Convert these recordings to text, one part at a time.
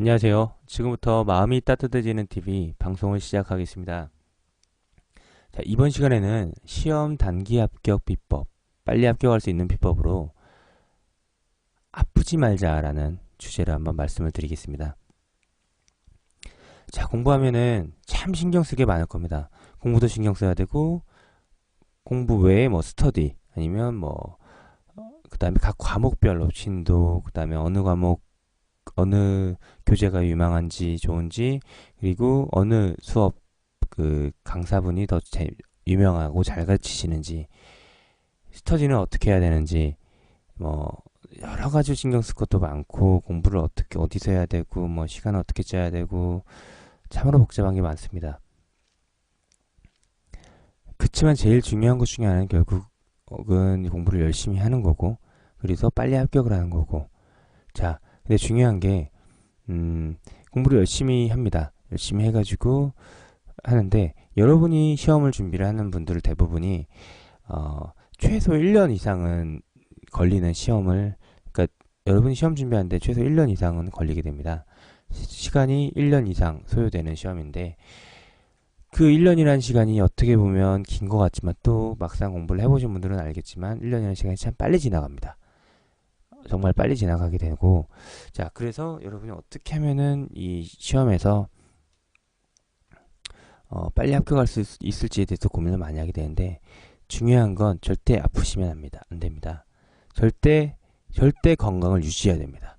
안녕하세요. 지금부터 마음이 따뜻해지는 TV 방송을 시작하겠습니다. 자, 이번 시간에는 시험 단기 합격 비법, 빨리 합격할 수 있는 비법으로 아프지 말자라는 주제로 한번 말씀을 드리겠습니다. 자, 공부하면은 참 신경 쓰게 많을 겁니다. 공부도 신경 써야 되고, 공부 외에 뭐 스터디, 아니면 그 다음에 각 과목별로 진도, 그 다음에 어느 과목, 어느 교재가 유망한지 좋은지, 그리고 어느 수업 강사분이 더 유명하고 잘 가르치시는지, 스터디는 어떻게 해야 되는지, 뭐 여러 가지 신경 쓸 것도 많고, 공부를 어떻게 어디서 해야 되고, 뭐 시간을 어떻게 짜야 되고, 참으로 복잡한 게 많습니다. 그치만 제일 중요한 것 중에 하나는 결국은 공부를 열심히 하는 거고, 그래서 빨리 합격을 하는 거고. 자, 근데 중요한 게 공부를 열심히 합니다. 열심히 해가지고 하는데, 여러분이 시험을 준비를 하는 분들 대부분이 최소 1년 이상은 걸리는 시험을, 그러니까 여러분이 시험 준비하는데 최소 1년 이상은 걸리게 됩니다. 시간이 1년 이상 소요되는 시험인데, 그 1년이라는 시간이 어떻게 보면 긴 것 같지만, 또 막상 공부를 해보신 분들은 알겠지만 1년이라는 시간이 참 빨리 지나갑니다. 정말 빨리 지나가게 되고, 자, 그래서 여러분이 어떻게 하면은 이 시험에서 빨리 합격할 수 있을지에 대해서 고민을 많이 하게 되는데, 중요한 건 절대 아프시면 안 됩니다. 절대 건강을 유지해야 됩니다.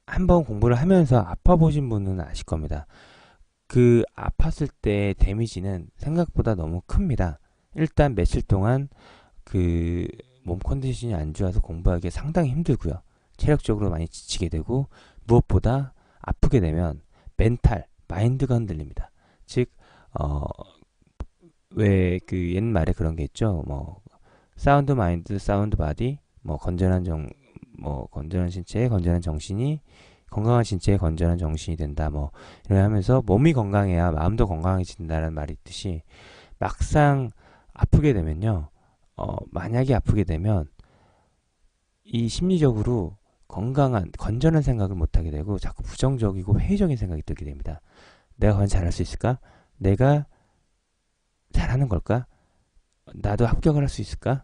한번 공부를 하면서 아파 보신 분은 아실 겁니다. 그 아팠을 때 데미지는 생각보다 너무 큽니다. 일단 며칠 동안 그 몸 컨디션이 안 좋아서 공부하기 상당히 힘들고요. 체력적으로 많이 지치게 되고, 무엇보다 아프게 되면 마인드가 흔들립니다. 즉, 어, 왜 그 옛말에 그런 게 있죠. 뭐 사운드 마인드, 사운드 바디, 건전한 신체에 건전한 정신이, 건강한 신체에 건전한 정신이 된다. 뭐 이렇게 하면서 몸이 건강해야 마음도 건강해진다는 말이 있듯이, 막상 아프게 되면요. 만약에 아프게 되면 이 심리적으로 건강한 건전한 생각을 못 하게 되고, 자꾸 부정적이고 회의적인 생각이 들게 됩니다. 내가 과연 잘할 수 있을까? 내가 잘하는 걸까? 나도 합격을 할 수 있을까?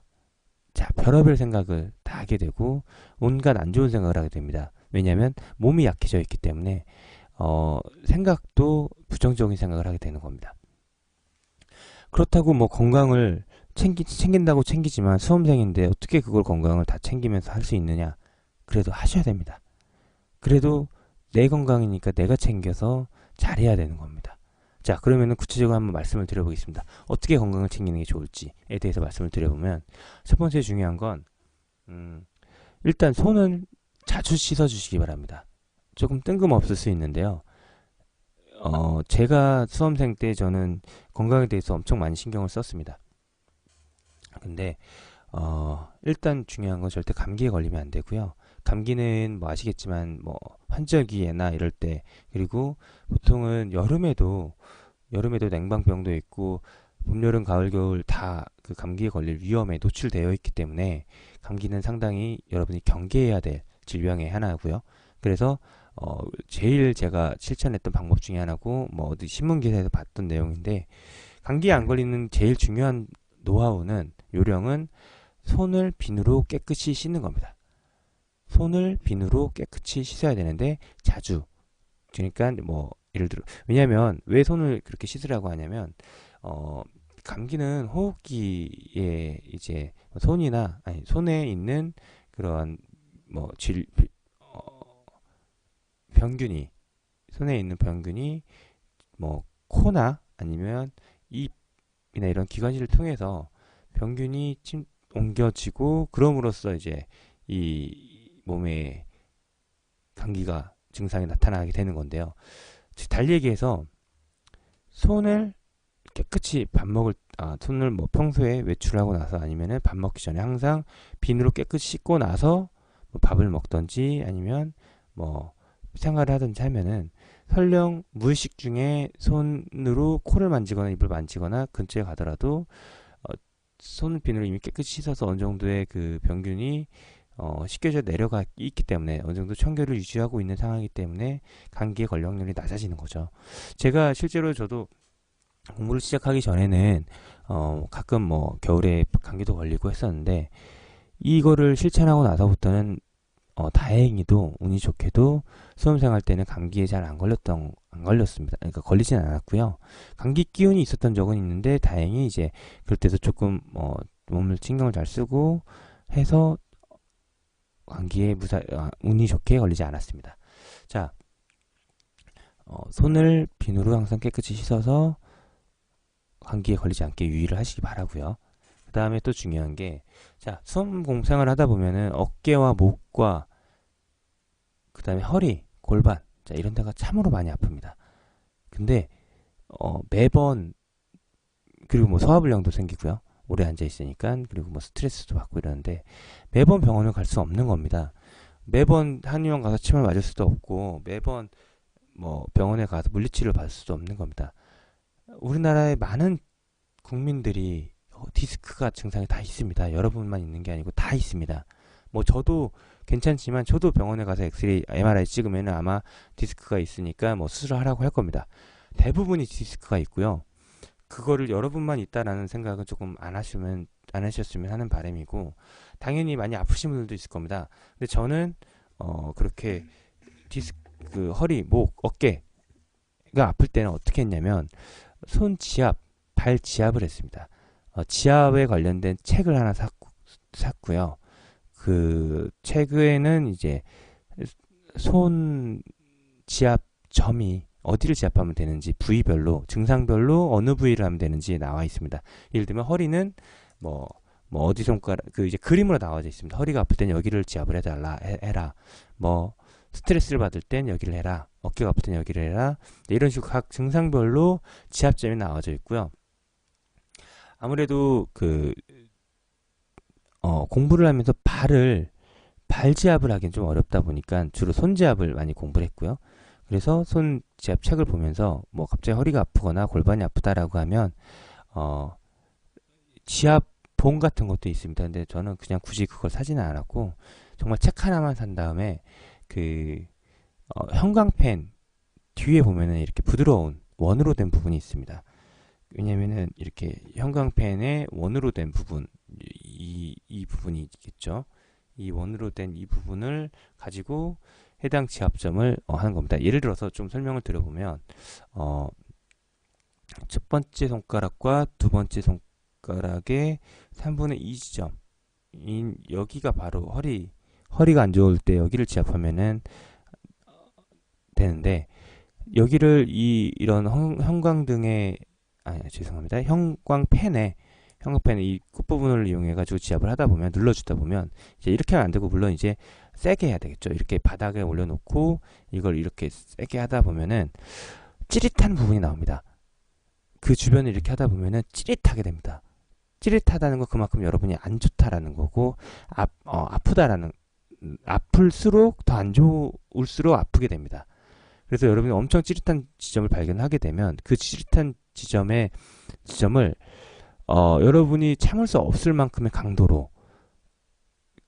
자, 별의별 생각을 다 하게 되고, 온갖 안 좋은 생각을 하게 됩니다. 왜냐하면 몸이 약해져 있기 때문에 생각도 부정적인 생각을 하게 되는 겁니다. 그렇다고 뭐 건강을 챙긴다고 챙기지만, 수험생인데 어떻게 그걸 건강을 다 챙기면서 할 수 있느냐? 그래도 하셔야 됩니다. 그래도 내 건강이니까 내가 챙겨서 잘해야 되는 겁니다. 자, 그러면은 구체적으로 한번 말씀을 드려보겠습니다. 어떻게 건강을 챙기는 게 좋을지에 대해서 말씀을 드려보면, 첫 번째 중요한 건 일단 손은 자주 씻어주시기 바랍니다. 조금 뜬금없을 수 있는데요. 제가 수험생 때 저는 건강에 대해서 엄청 많이 신경을 썼습니다. 근데 일단 중요한 건 절대 감기에 걸리면 안 되고요. 감기는 뭐 아시겠지만 뭐 환절기에나 이럴 때, 그리고 보통은 여름에도 냉방병도 있고, 봄, 여름, 가을, 겨울 다 그 감기에 걸릴 위험에 노출되어 있기 때문에, 감기는 상당히 여러분이 경계해야 될 질병의 하나고요. 그래서 제일 제가 실천했던 방법 중에 하나고, 뭐 어디 신문 기사에서 봤던 내용인데, 감기에 안 걸리는 제일 중요한 요령은 손을 비누로 깨끗이 씻는 겁니다. 손을 비누로 깨끗이 씻어야 되는데, 자주. 그러니까 뭐 예를 들어, 왜냐면 왜 손을 그렇게 씻으라고 하냐면, 감기는 호흡기에 이제 손에 있는 그런 뭐 병균이, 손에 있는 병균이 뭐 코나 아니면 입이나 이런 기관지를 통해서 병균이 옮겨지고, 그럼으로써 이제 이 몸에 감기가 증상이 나타나게 되는 건데요. 즉 달리 얘기해서, 손을 깨끗이 손을 뭐 평소에 외출하고 나서, 아니면은 밥 먹기 전에 항상 비누로 깨끗이 씻고 나서 뭐 밥을 먹던지, 아니면 뭐 생활을 하든지 하면은, 설령 무의식 중에 손으로 코를 만지거나 입을 만지거나 근처에 가더라도 손 비누로 이미 깨끗이 씻어서 어느 정도의 그 병균이 씻겨져 내려가 있기 때문에 어느 정도 청결을 유지하고 있는 상황이기 때문에 감기에 걸릴 확률이 낮아지는 거죠. 제가 실제로 저도 공부를 시작하기 전에는 가끔 뭐 겨울에 감기도 걸리고 했었는데 이거를 실천하고 나서부터는 다행히도 운이 좋게도 수험생활 때는 감기에 잘 안 걸렸습니다. 그러니까 걸리진 않았고요. 감기 기운이 있었던 적은 있는데 다행히 이제 그럴 때도 조금 몸을 신경을 잘 쓰고 해서 감기에 운이 좋게 걸리지 않았습니다. 자, 손을 비누로 항상 깨끗이 씻어서 감기에 걸리지 않게 유의를 하시기 바라고요. 그 다음에 또 중요한 게, 자, 수험 공상을 하다 보면은 어깨와 목과 그 다음에 허리, 골반, 자, 이런 데가 참으로 많이 아픕니다. 근데 매번, 그리고 뭐 소화불량도 생기고요. 오래 앉아 있으니까, 그리고 뭐 스트레스도 받고 이러는데 매번 병원을 갈 수 없는 겁니다. 매번 한의원 가서 침을 맞을 수도 없고 매번 뭐 병원에 가서 물리치료를 받을 수도 없는 겁니다. 우리나라의 많은 국민들이 디스크가 증상이 다 있습니다. 여러분만 있는 게 아니고 다 있습니다. 뭐 저도 괜찮지만 저도 병원에 가서 엑스레이, MRI 찍으면 아마 디스크가 있으니까 뭐 수술하라고 할 겁니다. 대부분이 디스크가 있고요. 그거를 여러분만 있다라는 생각은 조금 안 하셨으면 하는 바람이고, 당연히 많이 아프신 분들도 있을 겁니다. 근데 저는 그렇게 디스크, 허리, 목, 어깨가 아플 때는 어떻게 했냐면 손 지압, 발 지압을 했습니다. 지압에 관련된 책을 하나 샀고요. 그 책에는 이제 손 지압 점이 어디를 지압하면 되는지 부위별로, 증상별로 어느 부위를 하면 되는지 나와 있습니다. 예를 들면 허리는 뭐 어디 손가락, 그 이제 그림으로 나와져 있습니다. 허리가 아플 땐 여기를 지압을 해라. 뭐 스트레스를 받을 땐 여기를 해라. 어깨가 아플 땐 여기를 해라. 이런 식으로 각 증상별로 지압점이 나와져 있고요. 아무래도 공부를 하면서 발 지압을 하기는 좀 어렵다 보니까 주로 손 지압을 많이 공부를 했고요. 그래서 손 지압 책을 보면서 뭐 갑자기 허리가 아프거나 골반이 아프다라고 하면 지압 봉 같은 것도 있습니다. 근데 저는 그냥 굳이 그걸 사지는 않았고 정말 책 하나만 산 다음에 형광펜 뒤에 보면은 이렇게 부드러운 원으로 된 부분이 있습니다. 왜냐면은 이렇게 형광펜의 원으로 된 부분, 이 부분이 있겠죠. 이 원으로 된 이 부분을 가지고 해당 지압점을 하는 겁니다. 예를 들어서 좀 설명을 드려보면 첫 번째 손가락과 두 번째 손가락의 3분의 2 지점인 여기가 바로 허리가 안 좋을 때 여기를 지압하면은 되는데, 여기를 이런 형광등의 죄송합니다. 형광펜의 이 끝부분을 이용해 가지고 지압을 하다 보면, 눌러주다 보면 이제 이렇게 하면 안 되고, 물론 이제 세게 해야 되겠죠. 이렇게 바닥에 올려놓고 이걸 이렇게 세게 하다 보면은 찌릿한 부분이 나옵니다. 그 주변을 이렇게 하다 보면은 찌릿하게 됩니다. 찌릿하다는 거 그만큼 여러분이 안 좋다라는 거고, 아프다라는, 아플수록 더 안 좋을수록 아프게 됩니다. 그래서 여러분이 엄청 찌릿한 지점을 발견하게 되면 그 찌릿한 지점을 여러분이 참을 수 없을 만큼의 강도로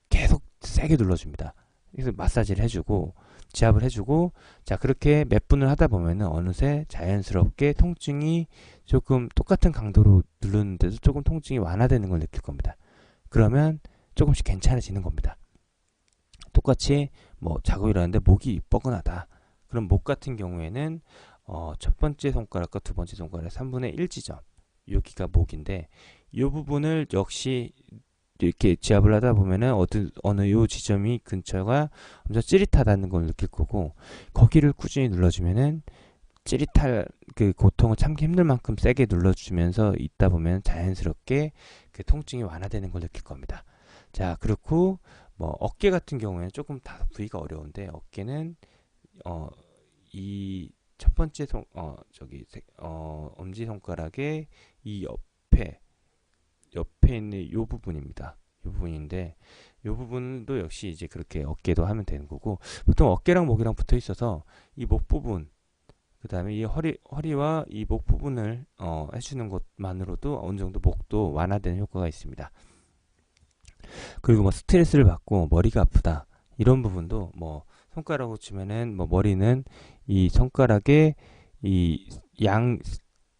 계속 세게 눌러줍니다. 그래서 마사지를 해주고 지압을 해주고, 자, 그렇게 몇 분을 하다 보면은 어느새 자연스럽게 통증이 조금 똑같은 강도로 누르는데도 조금 통증이 완화되는 걸 느낄 겁니다. 그러면 조금씩 괜찮아지는 겁니다. 똑같이 뭐 자고 일어났는데 목이 뻐근하다. 그럼 목 같은 경우에는 첫 번째 손가락과 두 번째 손가락 3분의 1 지점, 여기가 목인데 이 부분을 역시 이렇게 지압을 하다 보면은 어느 요 지점이 근처가 엄청 찌릿하다는 걸 느낄 거고, 거기를 꾸준히 눌러주면은 찌릿할 그 고통을 참기 힘들 만큼 세게 눌러주면서 있다 보면 자연스럽게 그 통증이 완화되는 걸 느낄 겁니다. 자, 그렇고 뭐 어깨 같은 경우에는 조금 다 부위가 어려운데, 어깨는 이 첫 번째 엄지 손가락의 이 옆에 있는 이 부분입니다. 이 부분인데, 이 부분도 역시 이제 그렇게 어깨도 하면 되는 거고, 보통 어깨랑 목이랑 붙어 있어서 이 목 부분, 그 다음에 이 허리와 이 목 부분을 해주는 것만으로도 어느 정도 목도 완화되는 효과가 있습니다. 그리고 뭐 스트레스를 받고 머리가 아프다. 이런 부분도 뭐 손가락으로 치면은 뭐 머리는 이 손가락의 이 양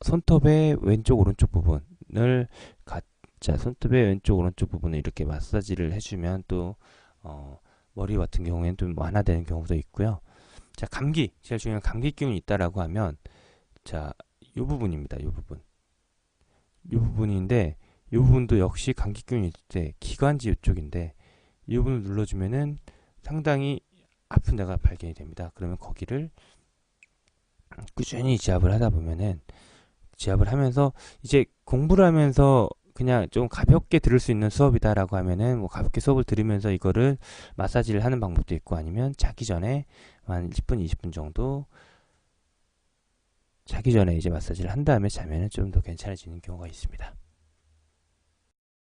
손톱의 왼쪽 오른쪽 부분을 자 손톱의 왼쪽 오른쪽 부분을 이렇게 마사지를 해주면 또 머리 같은 경우에는 좀 완화되는 경우도 있고요. 자, 감기 제일 중요한 감기 기운이 있다라고 하면 자, 이 부분입니다. 이 부분. 이 부분인데 이 부분도 역시 감기 기운이 있을 때 기관지 이쪽인데 이 부분을 눌러주면은 상당히 아픈 데가 발견이 됩니다. 그러면 거기를 꾸준히 지압을 하다 보면은 지압을 하면서 이제 공부를 하면서 그냥 좀 가볍게 들을 수 있는 수업이다라고 하면은 뭐 가볍게 수업을 들으면서 이거를 마사지를 하는 방법도 있고 아니면 자기 전에 한 10분, 20분 정도 자기 전에 이제 마사지를 한 다음에 자면은 좀 더 괜찮아지는 경우가 있습니다.